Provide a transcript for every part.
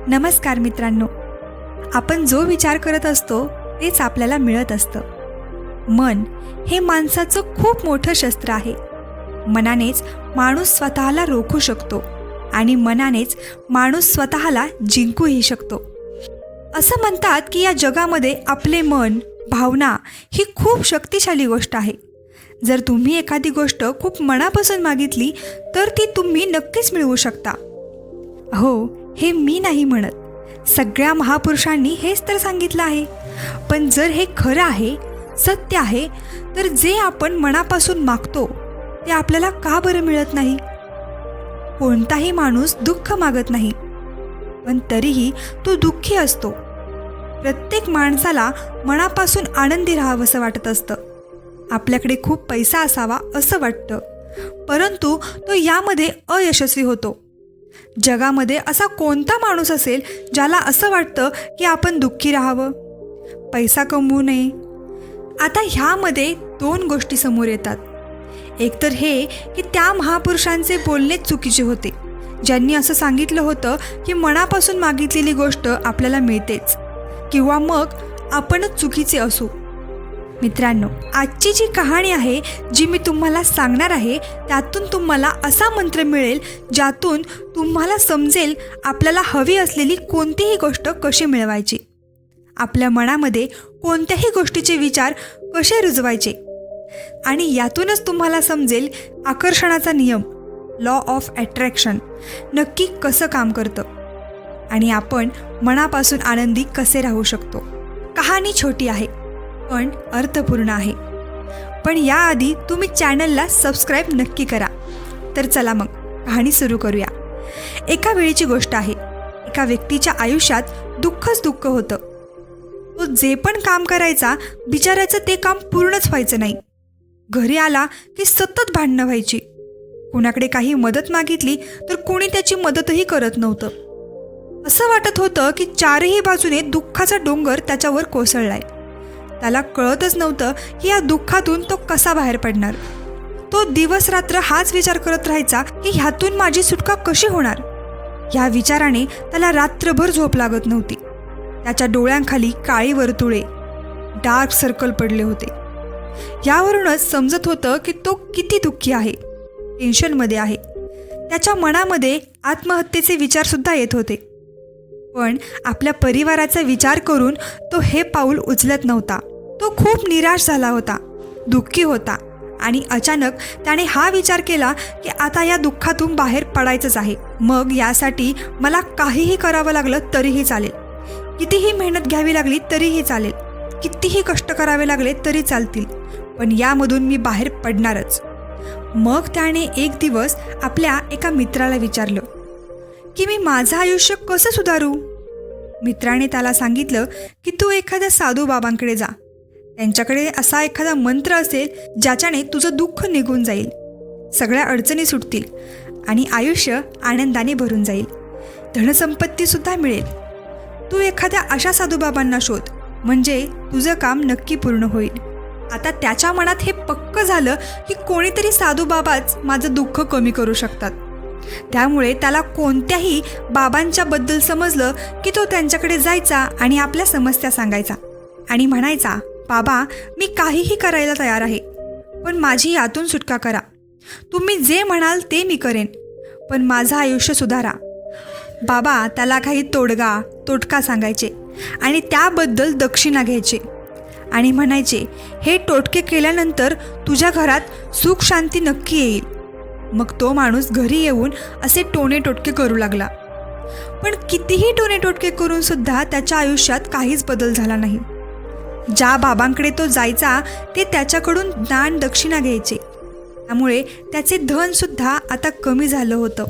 नमस्कार मित्रांनो, आपण जो विचार करत असतो तेच आपल्याला मिळत असतं. मन हे माणसाचं खूप मोठं शस्त्र आहे. मनानेच माणूस स्वतःला रोखू शकतो आणि मनानेच माणूस स्वतःला जिंकूही शकतो. असं म्हणतात की या जगामध्ये आपले मन, भावना ही खूप शक्तिशाली गोष्ट आहे. जर तुम्ही एखादी गोष्ट खूप मनापासून मागितली तर ती तुम्ही नक्कीच मिळवू शकता. हो, हे मी नाही म्हणत, सगळ्या महापुरुषांनी हेच तर सांगितलं आहे. पण जर हे खरं आहे, सत्य आहे, तर जे आपण मनापासून मागतो ते आपल्याला का बरं मिळत नाही? कोणताही माणूस दुःख मागत नाही, पण तरीही तो दुःखी असतो. प्रत्येक माणसाला मनापासून आनंदी राहावंसं वाटत असतं. आपल्याकडे खूप पैसा असावा असं वाटतं, परंतु तो यामध्ये अयशस्वी होतो. जगामध्ये असा कोणता माणूस असेल ज्याला असं वाटतं की आपण दुःखी राहावं, पैसा कमवू नये? आता ह्यामध्ये दोन गोष्टी समोर येतात. एक तर हे की त्या महापुरुषांचे बोलणे चुकीचे होते, ज्यांनी असं सांगितलं होतं की मनापासून मागितलेली गोष्ट आपल्याला मिळतेच, किंवा मग आपणच चुकीचे असू. मित्रांनो, आजची जी कहाणी आहे, जी मी तुम्हाला सांगणार आहे, त्यातून तुम्हाला असा मंत्र मिळेल ज्यातून तुम्हाला समजेल आपल्याला हवी असलेली कोणतीही गोष्ट कशी मिळवायची, आपल्या मनामध्ये कोणत्याही गोष्टीचे विचार कसे रुजवायचे, आणि यातूनच तुम्हाला समजेल आकर्षणाचा नियम, लॉ ऑफ अट्रॅक्शन नक्की कसं काम करतं आणि आपण मनापासून आनंदी कसे राहू शकतो. कहाणी छोटी आहे पण अर्थपूर्ण आहे. पण याआधी तुम्ही चॅनलला सबस्क्राईब नक्की करा. तर चला मग कहाणी सुरू करूया. एका वेळीची गोष्ट आहे. एका व्यक्तीच्या आयुष्यात दुःखच दुःख होतं. तो जे पण काम करायचा, बिचाराचं ते काम पूर्णच व्हायचं नाही. घरी आला की सतत भांडणं व्हायची. कोणाकडे काही मदत मागितली तर कोणी त्याची मदतही करत नव्हतं. असं वाटत होतं की चारही बाजूने दुःखाचा डोंगर त्याच्यावर कोसळलाय. त्याला कळतच नव्हतं की या दुःखातून तो कसा बाहेर पडणार. तो दिवस रात्र हाच विचार करत राहायचा की ह्यातून माझी सुटका कशी होणार. ह्या विचाराने त्याला रात्रभर झोप लागत नव्हती. त्याच्या डोळ्यांखाली काळी वर्तुळे, डार्क सर्कल पडले होते. यावरूनच समजत होतं की तो किती दुःखी आहे, टेन्शनमध्ये आहे. त्याच्या मनामध्ये आत्महत्येचे विचारसुद्धा येत होते. पण आपल्या परिवाराचा विचार करून तो हे पाऊल उचलत नव्हता. तो खूप निराश झाला होता, दुःखी होता, आणि अचानक त्याने हा विचार केला की आता या दुःखातून बाहेर पडायचंच आहे. मग यासाठी मला काहीही करावं लागलं तरीही चालेल, कितीही मेहनत घ्यावी लागली तरीही चालेल, कितीही कष्ट करावे लागले तरी चालतील, पण यामधून मी बाहेर पडणारच. मग त्याने एक दिवस आपल्या एका मित्राला विचारलं की मी माझं आयुष्य कसं सुधारू. मित्राने त्याला सांगितलं की तू एखाद्या साधू बाबांकडे जा. त्यांच्याकडे असा एखादा मंत्र असेल ज्याच्याने तुझं दुःख निघून जाईल, सगळ्या अडचणी सुटतील आणि आयुष्य आनंदाने भरून जाईल, धनसंपत्तीसुद्धा मिळेल. तू एखाद्या अशा साधूबाबांना शोध, म्हणजे तुझं काम नक्की पूर्ण होईल. आता त्याच्या मनात हे पक्क झालं की कोणीतरी साधूबाबाच माझं दुःख कमी करू शकतात. त्यामुळे त्याला कोणत्याही बाबांच्याबद्दल समजलं की तो त्यांच्याकडे जायचा आणि आपल्या समस्या सांगायचा आणि म्हणायचा, बाबा, मी काहीही करायला तयार आहे, पण माझी यातून सुटका करा. तुम्ही जे म्हणाल ते मी करेन, पण माझं आयुष्य सुधारा. बाबा त्याला काही तोटका सांगायचे आणि त्याबद्दल दक्षिणा घ्यायचे आणि म्हणायचे, हे टोटके केल्यानंतर तुझ्या घरात सुख शांती नक्की येईल. मग तो माणूस घरी येऊन असे टोणे टोटके करू लागला. पण कितीही टोणे टोटके करून सुद्धा त्याच्या आयुष्यात काहीच बदल झाला नाही. ज्या बाबांकडे तो जायचा ते त्याच्याकडून दान दक्षिणा घ्यायचे. त्यामुळे त्याचे धनसुद्धा आता कमी झालं होतं.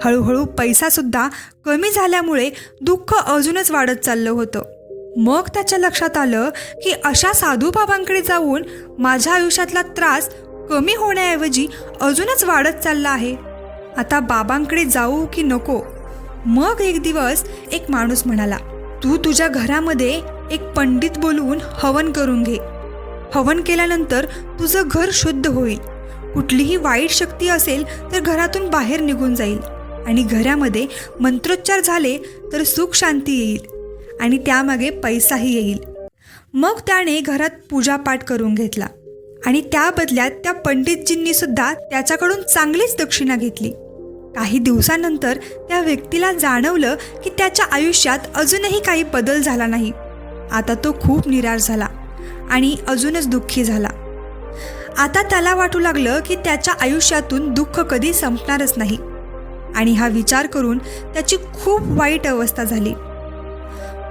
हळूहळू पैसासुद्धा कमी झाल्यामुळे दुःख अजूनच वाढत चाललं होतं. मग त्याच्या लक्षात आलं की अशा साधू बाबांकडे जाऊन माझ्या आयुष्यातला त्रास कमी होण्याऐवजी अजूनच वाढत चालला आहे. आता बाबांकडे जाऊ की नको. मग एक दिवस एक माणूस म्हणाला, तू तुझ्या घरामध्ये एक पंडित बोलवून हवन करून घे. हवन केल्यानंतर तुझं घर शुद्ध होईल. कुठलीही वाईट शक्ती असेल तर घरातून बाहेर निघून जाईल आणि घरामध्ये मंत्रोच्चार झाले तर सुख शांती येईल आणि त्यामागे पैसाही येईल. मग त्याने घरात पूजापाठ करून घेतला आणि त्या बदल्यात त्या पंडितजींनी सुद्धा त्याच्याकडून चांगलीच दक्षिणा घेतली. काही दिवसानंतर त्या व्यक्तीला जाणवलं की त्याच्या आयुष्यात अजूनही काही बदल झाला नाही. आता तो खूप निराश झाला आणि अजूनच दुःखी झाला. आता त्याला वाटू लागलं की त्याच्या आयुष्यातून दुःख कधी संपणारच नाही आणि हा विचार करून त्याची खूप वाईट अवस्था झाली.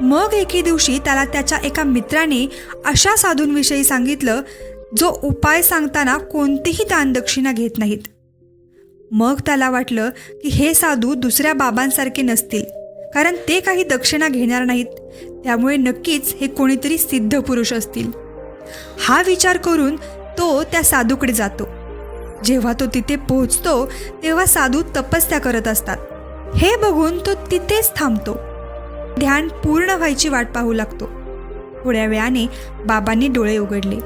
मग एके दिवशी त्याला त्याच्या एका मित्राने अशा साधूंविषयी सांगितलं जो उपाय सांगताना कोणतीही दानदक्षिणा घेत नाहीत. मग त्याला वाटलं की हे साधू दुसऱ्या बाबांसारखे नसतील, कारण ते काही दक्षिणा घेणार नाहीत, त्यामुळे नक्कीच हे कोणीतरी सिद्ध पुरुष असतील. हा विचार करून तो त्या साधूकडे जातो. जेव्हा तो तिथे पोहोचतो तेव्हा साधू तपस्या करत असतात. हे बघून तो तिथेच थांबतो. ध्यान पूर्ण व्हायची वाट पाहू लागतो. थोड्या वेळाने बाबांनी डोळे उघडले.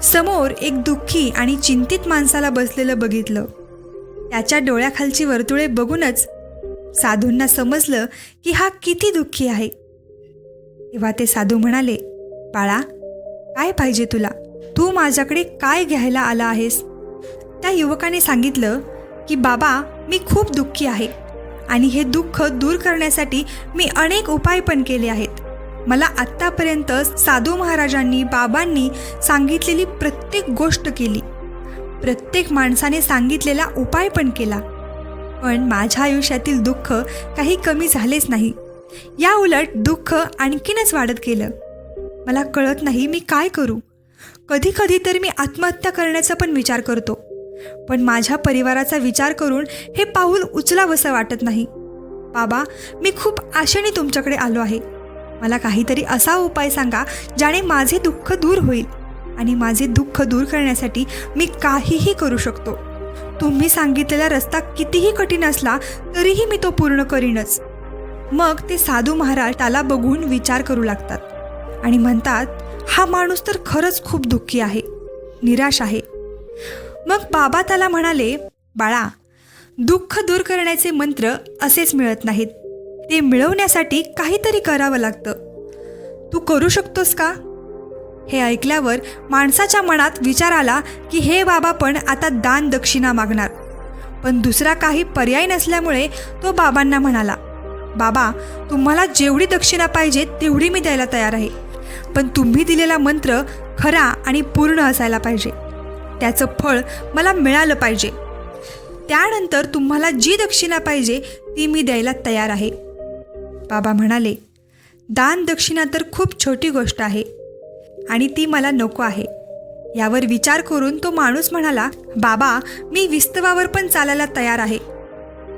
समोर एक दुःखी आणि चिंतित माणसाला बसलेलं बघितलं. त्याच्या डोळ्याखालची वर्तुळे बघूनच साधूंना समजलं की हा किती दुःखी आहे. तेव्हा ते साधू म्हणाले, बाळा, काय पाहिजे तुला? तू माझ्याकडे काय घ्यायला आला आहेस? त्या युवकाने सांगितलं की बाबा, मी खूप दुःखी आहे आणि हे दुःख दूर करण्यासाठी मी अनेक उपाय पण केले आहेत. मला आत्तापर्यंत साधू महाराजांनी, बाबांनी सांगितलेली प्रत्येक गोष्ट केली, प्रत्येक माणसाने सांगितलेला उपाय पण केला, पण माझ्या आयुष्यातील दुःख काही कमी झालेच नाही. या उलट दुःख आणखीनच वाढत गेलं. मला कळत नाही मी काय करू. कधी कधी तर मी आत्महत्या करण्याचा पण विचार करतो, पण माझ्या परिवाराचा विचार करून हे पाऊल उचलावंसं वाटत नाही. बाबा, मी खूप आशेने तुमच्याकडे आलो आहे. मला काहीतरी असा उपाय सांगा ज्याने माझे दुःख दूर होईल आणि माझे दुःख दूर करण्यासाठी मी काहीही करू शकतो. तुम्ही सांगितलेला रस्ता कितीही कठीण असला तरीही मी तो पूर्ण करीनच. मग ते साधू महाराज त्याला बघून विचार करू लागतात आणि म्हणतात, हा माणूस तर खरंच खूप दुःखी आहे, निराश आहे. मग बाबा त्याला म्हणाले, बाळा, दुःख दूर करण्याचे मंत्र असेच मिळत नाहीत. ते मिळवण्यासाठी काहीतरी करावं लागतं. तू करू शकतोस का? हे ऐकल्यावर माणसाच्या मनात विचार आला की हे बाबा पण आता दान दक्षिणा मागणार. पण दुसरा काही पर्याय नसल्यामुळे तो बाबांना म्हणाला, बाबा, तुम्हाला जेवढी दक्षिणा पाहिजे तेवढी मी द्यायला तयार आहे, पण तुम्ही दिलेला मंत्र खरा आणि पूर्ण असायला पाहिजे. त्याचं फळ मला मिळालं पाहिजे. त्यानंतर तुम्हाला जी दक्षिणा पाहिजे ती मी द्यायला तयार आहे. बाबा म्हणाले, दान दक्षिणा तर खूप छोटी गोष्ट आहे आणि ती मला नको आहे. यावर विचार करून तो माणूस म्हणाला, बाबा, मी विस्तवावर पण चालायला तयार आहे.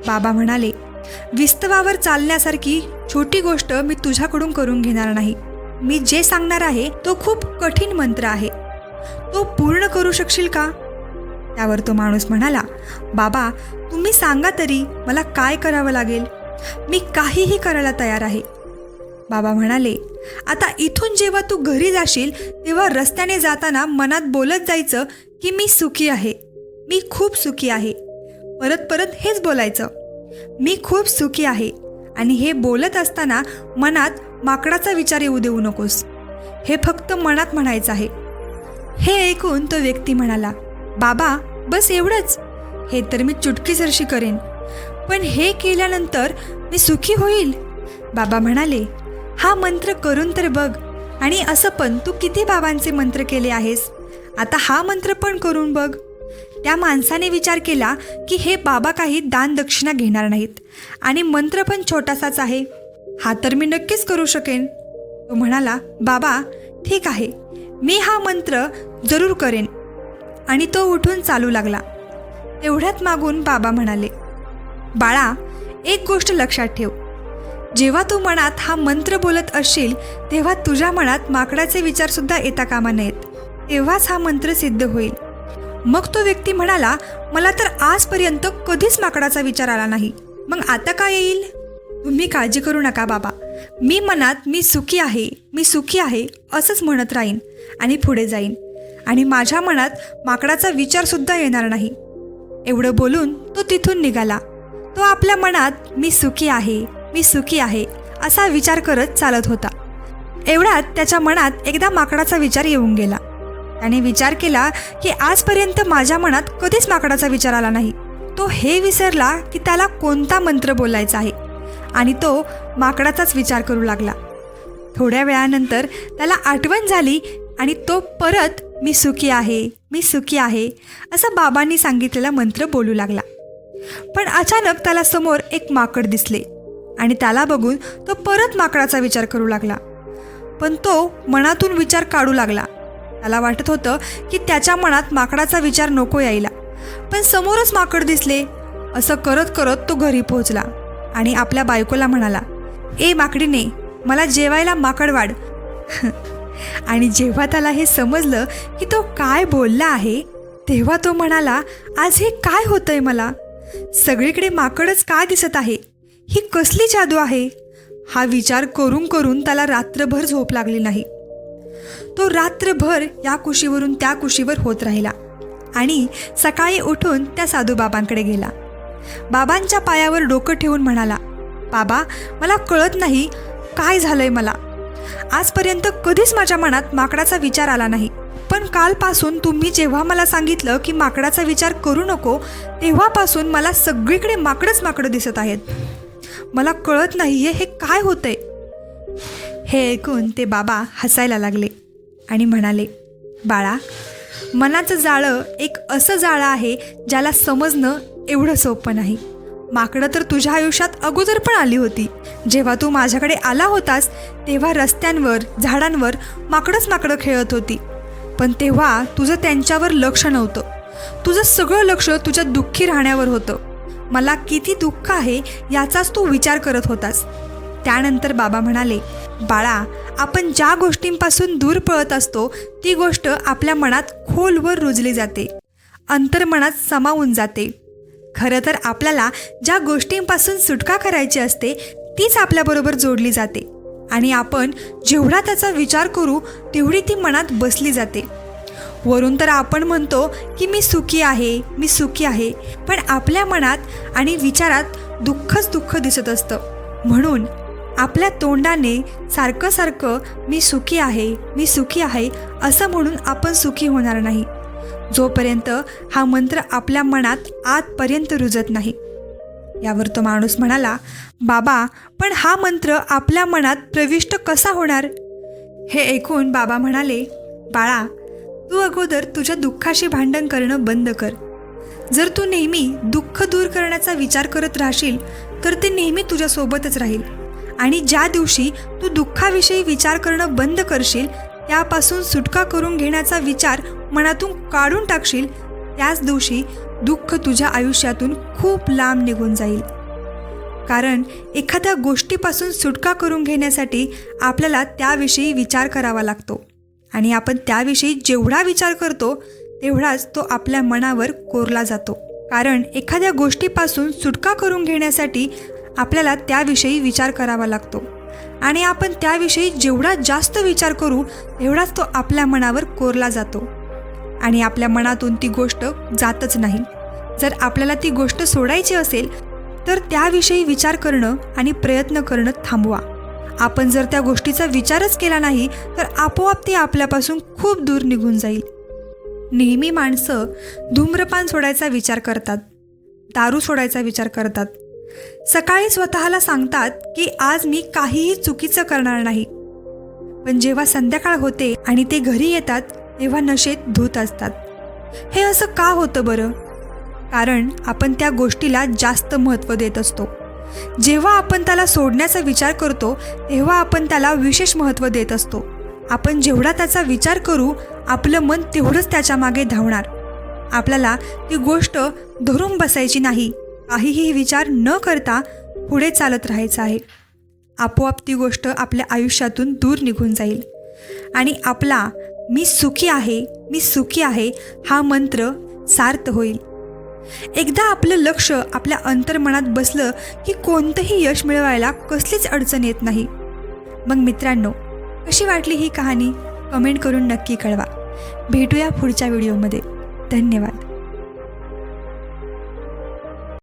बाबा म्हणाले, विस्तवावर चालण्यासारखी छोटी गोष्ट मी तुझ्याकडून करून घेणार नाही. मी जे सांगणार आहे तो खूप कठीण मंत्र आहे, तो पूर्ण करू शकशील का? त्यावर तो माणूस म्हणाला, बाबा, तुम्ही सांगा तरी मला काय करावं लागेल? मी काहीही करायला तयार आहे. बाबा म्हणाले, आता इथून जेव्हा तू घरी जाशील तेव्हा रस्त्याने जाताना मनात बोलत जायचं की मी सुखी आहे, मी खूप सुखी आहे. परत परत हेच बोलायचं, मी खूप सुखी आहे. आणि हे बोलत असताना मनात माकडाचा विचार येऊ देऊ नकोस. हे फक्त मनात म्हणायचं आहे. हे ऐकून तो व्यक्ती म्हणाला, बाबा, बस एवढंच? हे तर मी चुटकीसरशी करेन, पण हे केल्यानंतर मी सुखी होईल? बाबा म्हणाले, हा मंत्र करून तर बघ. आणि असं पण तू किती बाबांचे मंत्र केले आहेस, आता हा मंत्र पण करून बघ. त्या माणसाने विचार केला की हे बाबा काही दान दक्षिणा घेणार नाहीत आणि मंत्र पण छोटासाच आहे, हा तर मी नक्कीच करू शकेन. तो म्हणाला, बाबा, ठीक आहे, मी हा मंत्र जरूर करेन. आणि तो उठून चालू लागला. तेवढ्यात मागून बाबा म्हणाले, बाळा, एक गोष्ट लक्षात ठेव, जेव्हा तू मनात हा मंत्र बोलत असशील तेव्हा तुझ्या मनात माकडाचे विचारसुद्धा येता कामा नयेत, तेव्हाच हा मंत्र सिद्ध होईल. मग तो व्यक्ती म्हणाला, मला तर आजपर्यंत कधीच माकडाचा विचार आला नाही, मग आता काय येईल? तुम्ही काळजी करू नका बाबा, मी मनात मी सुखी आहे, मी सुखी आहे असंच म्हणत राहीन आणि पुढे जाईन आणि माझ्या मनात माकडाचा विचारसुद्धा येणार नाही. एवढं बोलून तो तिथून निघाला. तो आपल्या मनात मी सुखी आहे, मी सुखी आहे असा विचार करत चालत होता. एवढ्यात त्याच्या मनात एकदा माकडाचा विचार येऊन गेला. त्याने विचार केला की आजपर्यंत माझ्या मनात कधीच माकडाचा विचार आला नाही. तो हे विसरला की त्याला कोणता मंत्र बोलायचा आहे आणि तो माकडाचाच विचार करू लागला. थोड्या वेळानंतर त्याला आठवण झाली आणि तो परत मी सुखी आहे, मी सुखी आहे असं बाबांनी सांगितलेला मंत्र बोलू लागला. पण अचानक त्याला समोर एक माकड दिसले आणि त्याला बघून तो परत माकडाचा विचार करू लागला. पण तो मनातून विचार काढू लागला. त्याला वाटत होतं की त्याच्या मनात माकडाचा विचार नको यायला, पण समोरच माकड दिसले. असं करत करत तो घरी पोहोचला आणि आपल्या बायकोला म्हणाला, ए माकडीने, मला जेवायला माकड वाढ. आणि जेव्हा त्याला हे समजलं की तो काय बोलला आहे, तेव्हा तो म्हणाला, आज हे काय होतंय मला? सगळीकडे माकडच का दिसत आहे? ही कसली जादू आहे? हा विचार करून करून त्याला रात्रभर झोप लागली नाही. तो रात्रभर या कुशीवरून त्या कुशीवर होत राहिला आणि सकाळी उठून त्या साधूबाबांकडे गेला. बाबांच्या पायावर डोकं ठेवून म्हणाला, बाबा, मला कळत नाही काय झालंय मला. आजपर्यंत कधीच माझ्या मनात माकडाचा विचार आला नाही, पण कालपासून तुम्ही जेव्हा मला सांगितलं की माकडाचा विचार करू नको, तेव्हापासून मला सगळीकडे माकडच माकडं दिसत आहेत. मला कळत नाहीये हे काय होतंय. हे ऐकून ते बाबा हसायला लागले आणि म्हणाले, बाळा, मनाचं जाळं एक असं जाळं आहे ज्याला समजणं एवढं सोपं नाही. माकडं तर तुझ्या आयुष्यात अगोदर पण आली होती. जेव्हा तू माझ्याकडे आला होतास तेव्हा रस्त्यांवर, झाडांवर माकडंच माकडं खेळत होती, पण तेव्हा तुझं त्यांच्यावर लक्ष नव्हतं. तुझं सगळं लक्ष तुझ्या दुःखी राहण्यावर होतं. मला किती दुःख आहे याचाच तू विचार करत होतास. त्यानंतर बाबा म्हणाले, बाळा, आपण ज्या गोष्टींपासून दूर पळत असतो ती गोष्ट आपल्या मनात खोलवर रुजली जाते, अंतर्मनात सामावून जाते. खरं तर आपल्याला ज्या गोष्टींपासून सुटका करायची असते तीच आपल्याबरोबर जोडली जाते आणि आपण जेवढा त्याचा विचार करू तेवढी ती मनात बसली जाते. वरून तर आपण म्हणतो की मी सुखी आहे, मी सुखी आहे, पण आपल्या मनात आणि विचारात दुःखच दुःख दिसत असतं. म्हणून आपल्या तोंडाने सारखं सारखं मी सुखी आहे, मी सुखी आहे असं म्हणून आपण सुखी होणार नाही, जोपर्यंत हा मंत्र आपल्या मनात आतपर्यंत रुजत नाही. यावर तो माणूस म्हणाला, बाबा, पण हा मंत्र आपल्या मनात प्रविष्ट कसा होणार? हे ऐकून बाबा म्हणाले, बाळा, तू अगोदर तुझ्या दुःखाशी भांडण करणं बंद कर. जर तू नेहमी दुःख दूर करण्याचा विचार करत राहशील तर ते नेहमी तुझ्यासोबतच राहील आणि ज्या दिवशी तू दुःखाविषयी विचार करणं बंद करशील, त्यापासून सुटका करून घेण्याचा विचार मनातून काढून टाकशील, त्याच दिवशी दुःख तुझ्या आयुष्यातून खूप लांब निघून जाईल. कारण एखाद्या गोष्टीपासून सुटका करून घेण्यासाठी आपल्याला त्याविषयी विचार करावा लागतो आणि आपण त्याविषयी जेवढा विचार करतो तेवढाच तो आपल्या मनावर कोरला जातो. कारण एखाद्या गोष्टीपासून सुटका करून घेण्यासाठी आपल्याला त्याविषयी विचार करावा लागतो आणि आपण त्याविषयी जेवढा जास्त विचार करू तेवढाच तो आपल्या मनावर कोरला जातो आणि आपल्या मनातून ती गोष्ट जातच नाही. जर आपल्याला ती गोष्ट सोडायची असेल तर त्याविषयी विचार करणं आणि प्रयत्न करणं थांबवा. आपण जर त्या गोष्टीचा विचारच केला नाही तर आपोआप ती आपल्यापासून खूप दूर निघून जाईल. नेहमी माणसं धूम्रपान सोडायचा विचार करतात, दारू सोडायचा विचार करतात. सकाळी स्वतःला सांगतात की आज मी काहीही चुकीचं करणार नाही, पण जेव्हा संध्याकाळ होते आणि ते घरी येतात तेव्हा नशेत धूत असतात. हे असं का होतं बरं? कारण आपण त्या गोष्टीला जास्त महत्त्व देत असतो. जेव्हा आपण त्याला सोडण्याचा विचार करतो तेव्हा आपण त्याला विशेष महत्त्व देत असतो. आपण जेवढा त्याचा विचार करू आपलं मन तेवढंच त्याच्या मागे धावणार. आपल्याला ती गोष्ट धरून बसायची नाही, काहीही विचार न करता पुढे चालत राहायचं आहे. आपोआप ती गोष्ट आपल्या आयुष्यातून दूर निघून जाईल आणि आपला मी सुखी आहे, मी सुखी आहे हा मंत्र सार्थ होईल. एकदा आपलं लक्ष आपल्या अंतर्मनात बसलं की कोणतंही यश मिळवायला कसलीच अडचण येत नाही. मग मित्रांनो, कशी वाटली ही कहाणी कमेंट करून नक्की कळवा. भेटूया पुढच्या व्हिडिओमध्ये. धन्यवाद.